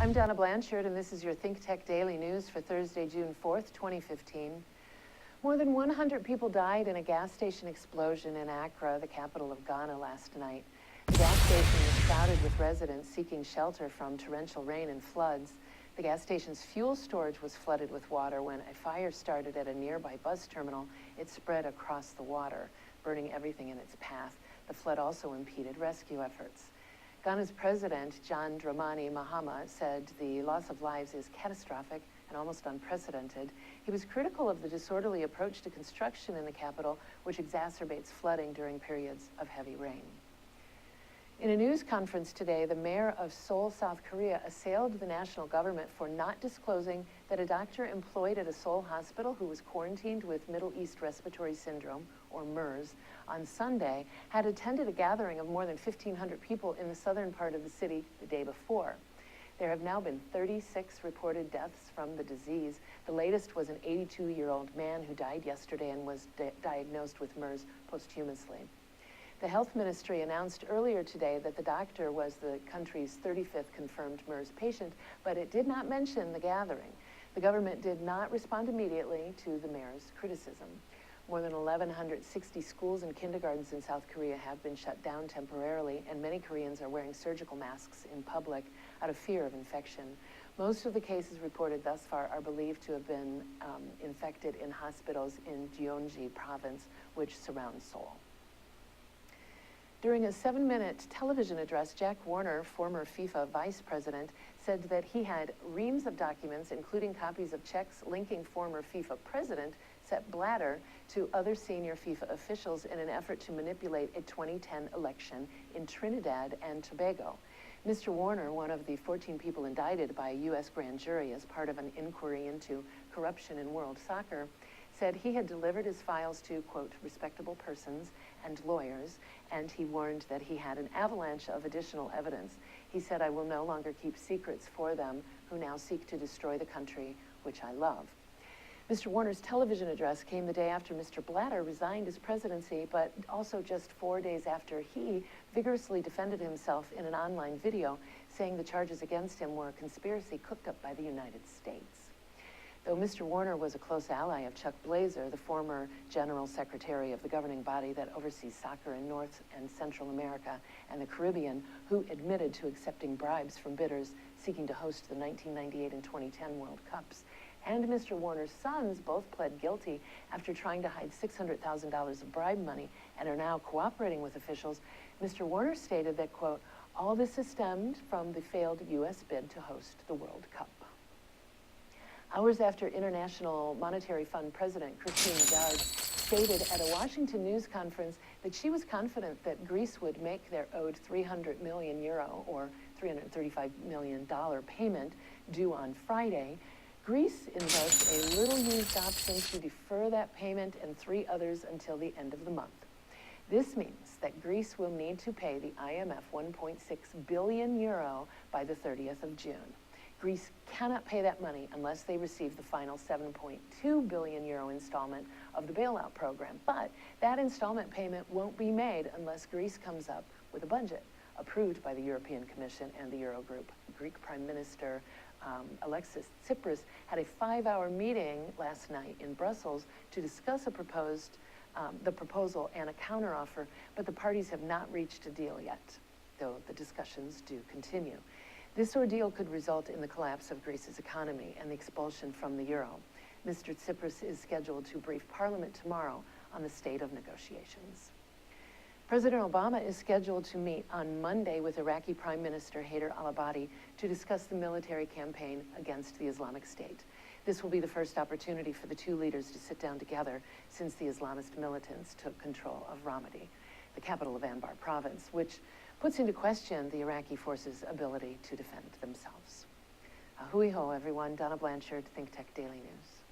I'm Donna Blanchard, and this is your ThinkTech Daily News for Thursday, June 4th, 2015. More than 100 people died in a gas station explosion in Accra, the capital of Ghana, last night. The gas station was crowded with residents seeking shelter from torrential rain and floods. The gas station's fuel storage was flooded with water when a fire started at a nearby bus terminal. It spread across the water, burning everything in its path. The flood also impeded rescue efforts. Ghana's president, John Dramani Mahama, said the loss of lives is catastrophic and almost unprecedented. He was critical of the disorderly approach to construction in the capital, which exacerbates flooding during periods of heavy rain. In a news conference today, the mayor of Seoul, South Korea, assailed the national government for not disclosing that a doctor employed at a Seoul hospital who was quarantined with Middle East Respiratory Syndrome, or MERS, on Sunday, had attended a gathering of more than 1,500 people in the southern part of the city the day before. There have now been 36 reported deaths from the disease. The latest was an 82-year-old man who died yesterday and was diagnosed with MERS posthumously. The health ministry announced earlier today that the doctor was the country's 35th confirmed MERS patient, but it did not mention the gathering. The government did not respond immediately to the mayor's criticism. More than 1,160 schools and kindergartens in South Korea have been shut down temporarily, and many Koreans are wearing surgical masks in public out of fear of infection. Most of the cases reported thus far are believed to have been infected in hospitals in Gyeonggi province, which surrounds Seoul. During a 7-minute television address, Jack Warner, former FIFA vice president, said that he had reams of documents, including copies of checks linking former FIFA president Sepp Blatter to other senior FIFA officials in an effort to manipulate a 2010 election in Trinidad and Tobago. Mr. Warner, one of the 14 people indicted by a U.S. grand jury as part of an inquiry into corruption in world soccer, said he had delivered his files to, quote, respectable persons and lawyers, and he warned that he had an avalanche of additional evidence. He said, I will no longer keep secrets for them who now seek to destroy the country which I love. Mr. Warner's television address came the day after Mr. Blatter resigned his presidency, but also just 4 days after he vigorously defended himself in an online video, saying the charges against him were a conspiracy cooked up by the United States. Though Mr. Warner was a close ally of Chuck Blazer, the former General Secretary of the governing body that oversees soccer in North and Central America and the Caribbean, who admitted to accepting bribes from bidders seeking to host the 1998 and 2010 World Cups, and Mr. Warner's sons both pled guilty after trying to hide $600,000 of bribe money and are now cooperating with officials, Mr. Warner stated that, quote, all this has stemmed from the failed U.S. bid to host the World Cup. Hours after International Monetary Fund President Christine Lagarde stated at a Washington news conference that she was confident that Greece would make their owed €300 million or $335 million payment due on Friday, Greece invoked a little-used option to defer that payment and 3 others until the end of the month. This means that Greece will need to pay the IMF €1.6 billion by the 30th of June. Greece cannot pay that money unless they receive the final €7.2 billion installment of the bailout program. But that installment payment won't be made unless Greece comes up with a budget approved by the European Commission and the Eurogroup. Greek Prime Minister Alexis Tsipras had a 5-hour meeting last night in Brussels to discuss the proposal and a counteroffer, but the parties have not reached a deal yet, though the discussions do continue. This ordeal could result in the collapse of Greece's economy and the expulsion from the euro. Mr. Tsipras is scheduled to brief Parliament tomorrow on the state of negotiations. President Obama is scheduled to meet on Monday with Iraqi Prime Minister al-Abadi to discuss the military campaign against the Islamic State. This will be the first opportunity for the two leaders to sit down together since the Islamist militants took control of Ramadi, the capital of Anbar province, which puts into question the Iraqi forces' ability to defend themselves. Hui ho, everyone. Donna Blanchard, ThinkTech Daily News.